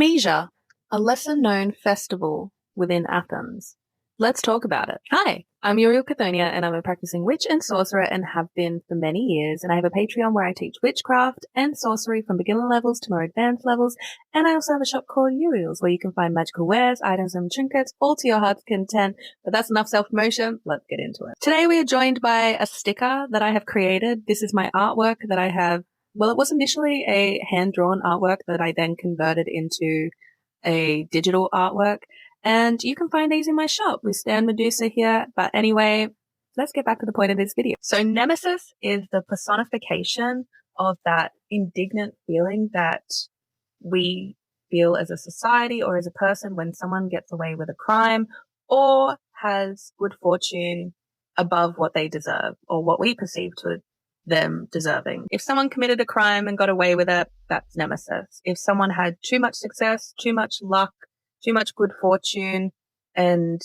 Nemesia, a lesser-known festival within Athens. Let's talk about it. Hi, I'm Uriel Cathonia, and I'm a practicing witch and sorcerer and have been for many years, and I have a Patreon where I teach witchcraft and sorcery from beginner levels to more advanced levels, and I also have a shop called Uriel's where you can find magical wares, items, and trinkets, all to your heart's content. But that's enough self-promotion. Let's get into it. Today we are joined by a sticker that I have created. This is my artwork that I have. Well, it was initially a hand-drawn artwork that I then converted into a digital artwork. And you can find these in my shop. We stand Medusa here. But anyway, let's get back to the point of this video. So Nemesis is the personification of that indignant feeling that we feel as a society or as a person when someone gets away with a crime or has good fortune above what they deserve or what we perceive to them deserving. If someone committed a crime and got away with it, that's Nemesis. If someone had too much success, too much luck, too much good fortune, and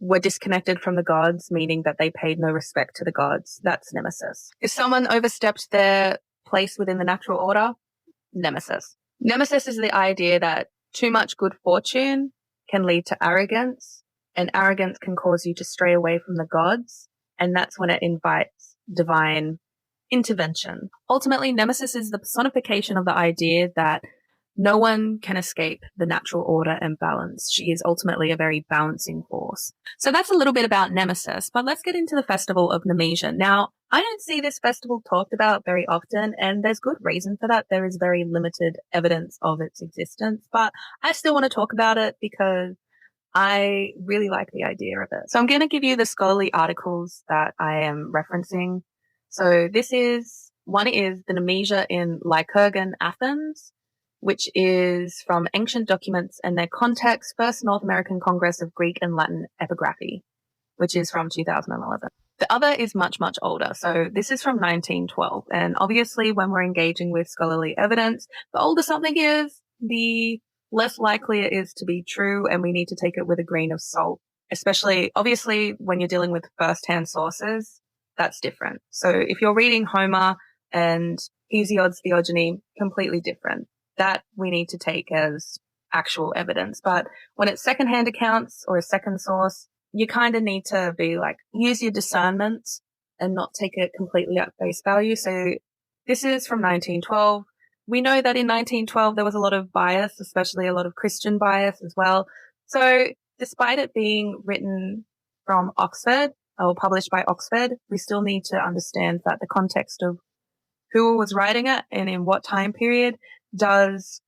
were disconnected from the gods, meaning that they paid no respect to the gods, that's Nemesis. If someone overstepped their place within the natural order, Nemesis. Nemesis is the idea that too much good fortune can lead to arrogance, and arrogance can cause you to stray away from the gods, and that's when it invites divine intervention. Ultimately, Nemesis is the personification of the idea that no one can escape the natural order and balance. She is ultimately a very balancing force. So that's a little bit about Nemesis, but let's get into the festival of Nemesia. Now, I don't see this festival talked about very often, and there's good reason for that. There is very limited evidence of its existence, but I still want to talk about it because I really like the idea of it. So I'm going to give you the scholarly articles that I am referencing. So one is the Nemesia in Lycurgan, Athens, which is from ancient documents and their context, First North American Congress of Greek and Latin Epigraphy, which is from 2011. The other is much, much older. So this is from 1912. And obviously when we're engaging with scholarly evidence, the older something is, the less likely it is to be true, and we need to take it with a grain of salt, especially obviously when you're dealing with first-hand sources. That's different. So if you're reading Homer and Hesiod's Theogony, completely different. That we need to take as actual evidence. But when it's secondhand accounts or a second source, you kind of need to be like, use your discernment and not take it completely at face value. So this is from 1912. We know that in 1912 there was a lot of bias, especially a lot of Christian bias as well. So despite it being written from Oxford or published by Oxford, we still need to understand that the context of who was writing it and in what time period does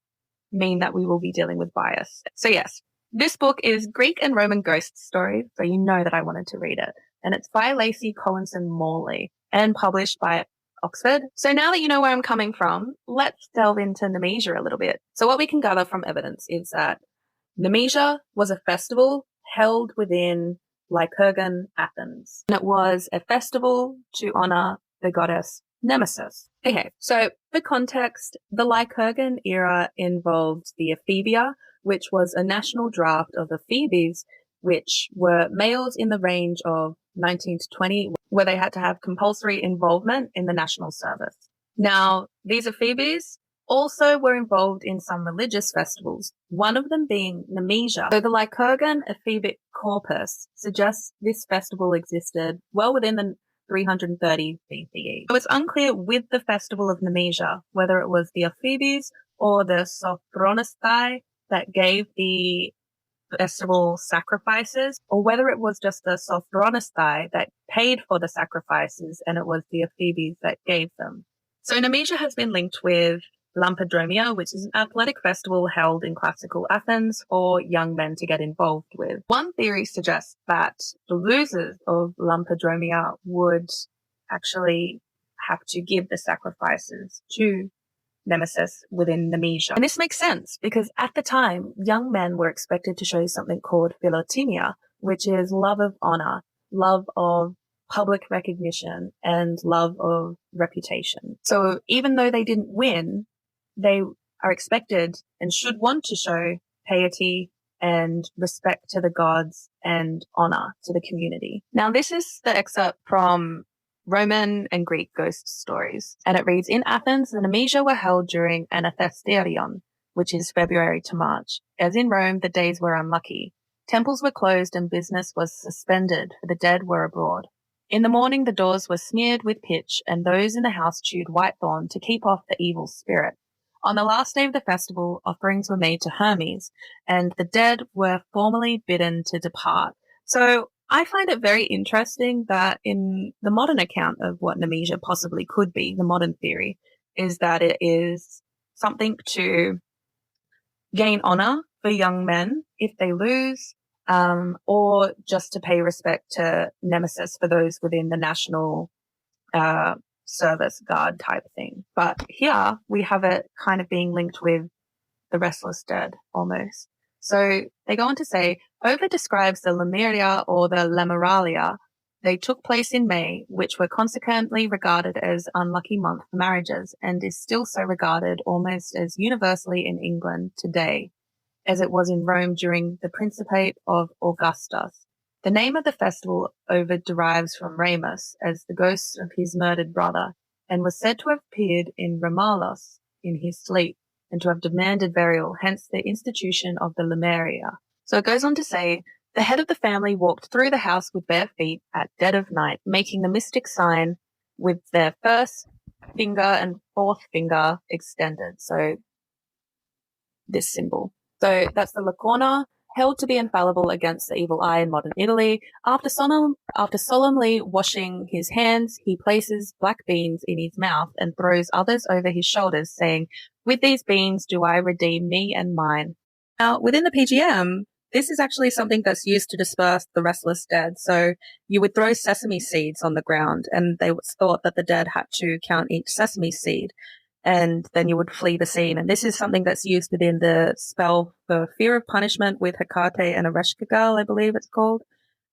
mean that we will be dealing with bias. So yes, this book is Greek and Roman ghost stories, so you know that I wanted to read it. And it's by Lacey Collinson Morley and published by Oxford. So now that you know where I'm coming from, let's delve into Nemesia a little bit. So what we can gather from evidence is that Nemesia was a festival held within Lycurgan, Athens. And it was a festival to honor the goddess Nemesis. Okay, so for context, the Lycurgan era involved the Ephebia, which was a national draft of Ephebes, which were males in the range of 19 to 20, where they had to have compulsory involvement in the national service. Now, these Ephebes also were involved in some religious festivals, one of them being Nemesia. So the Lycurgan Ephebic corpus suggests this festival existed well within the 330 BCE. So it's unclear with the festival of Nemesia whether it was the Ephebes or the Sophronistai that gave the festival sacrifices, or whether it was just the Sophronistai that paid for the sacrifices and it was the Ephebes that gave them. So Nemesia has been linked with Lampodromia, which is an athletic festival held in classical Athens for young men to get involved with. One theory suggests that the losers of Lampodromia would actually have to give the sacrifices to Nemesis within Nemesia. And this makes sense because at the time, young men were expected to show something called philotimia, which is love of honor, love of public recognition, and love of reputation. So even though they didn't win, they are expected and should want to show piety and respect to the gods and honor to the community. Now, this is the excerpt from Roman and Greek ghost stories. And it reads, in Athens, the Nemesia were held during an Anthesterion, which is February to March. As in Rome, the days were unlucky. Temples were closed and business was suspended, for the dead were abroad. In the morning the doors were smeared with pitch, and those in the house chewed whitethorn to keep off the evil spirit. On the last day of the festival, offerings were made to Hermes, and the dead were formally bidden to depart. So I find it very interesting that in the modern account of what Nemesia possibly could be, the modern theory, is that it is something to gain honor for young men if they lose, or just to pay respect to Nemesis for those within the national service guard type thing. But here we have it kind of being linked with the Restless Dead almost. So they go on to say, Ovid describes the Lemuria or the Lemuralia. They took place in May, which were consequently regarded as unlucky month for marriages, and is still so regarded almost as universally in England today as it was in Rome during the Principate of Augustus. The name of the festival Ovid derives from Remus, as the ghost of his murdered brother, and was said to have appeared in Romalos in his sleep, and to have demanded burial, hence the institution of the Lemuria. So it goes on to say, the head of the family walked through the house with bare feet at dead of night, making the mystic sign with their first finger and fourth finger extended. So this symbol. So that's the Lacorna, held to be infallible against the evil eye in modern Italy. After solemnly washing his hands, he places black beans in his mouth and throws others over his shoulders, saying, with these beans do I redeem me and mine. Now, within the PGM, this is actually something that's used to disperse the restless dead. So you would throw sesame seeds on the ground, and they thought that the dead had to count each sesame seed, and then you would flee the scene. And this is something that's used within the spell for fear of punishment with Hecate and Ereshkigal, I believe it's called.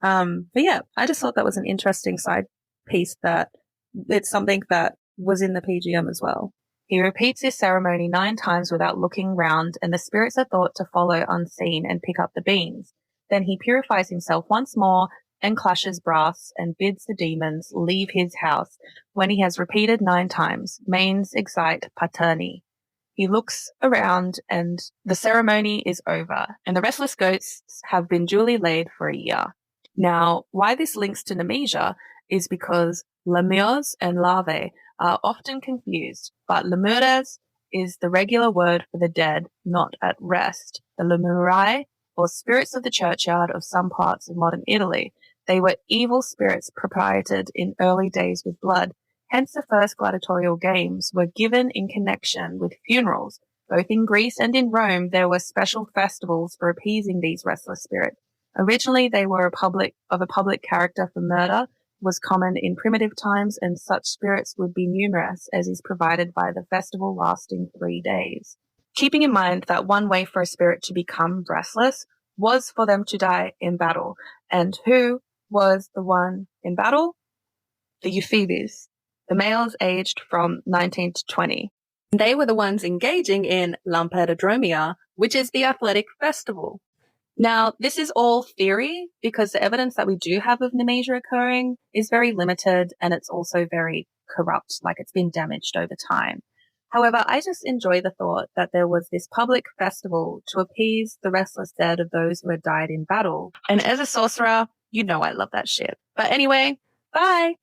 But yeah, I just thought that was an interesting side piece, that it's something that was in the PGM as well. He repeats this ceremony 9 times without looking round, and the spirits are thought to follow unseen and pick up the beans. Then he purifies himself once more and clashes brass and bids the demons leave his house. When he has repeated 9 times, manes excite paterni. He looks around and the ceremony is over, and the restless ghosts have been duly laid for a year. Now, why this links to Nemesia is because lemures and larvae are often confused, but lemures is the regular word for the dead not at rest. The lemuri, or spirits of the churchyard of some parts of modern Italy, they were evil spirits proprieted in early days with blood. Hence the first gladiatorial games were given in connection with funerals. Both in Greece and in Rome, there were special festivals for appeasing these restless spirits. Originally, they were of a public character, for murder was common in primitive times, and such spirits would be numerous, as is provided by the festival lasting 3 days. Keeping in mind that one way for a spirit to become restless was for them to die in battle. And who was the one in battle? The Euphoebes, the males aged from 19 to 20. They were the ones engaging in Lampedodromia, which is the athletic festival. Now, this is all theory, because the evidence that we do have of Nemesia occurring is very limited, and it's also very corrupt, like it's been damaged over time. However, I just enjoy the thought that there was this public festival to appease the restless dead of those who had died in battle. And as a sorcerer, you know I love that shit. But anyway, bye!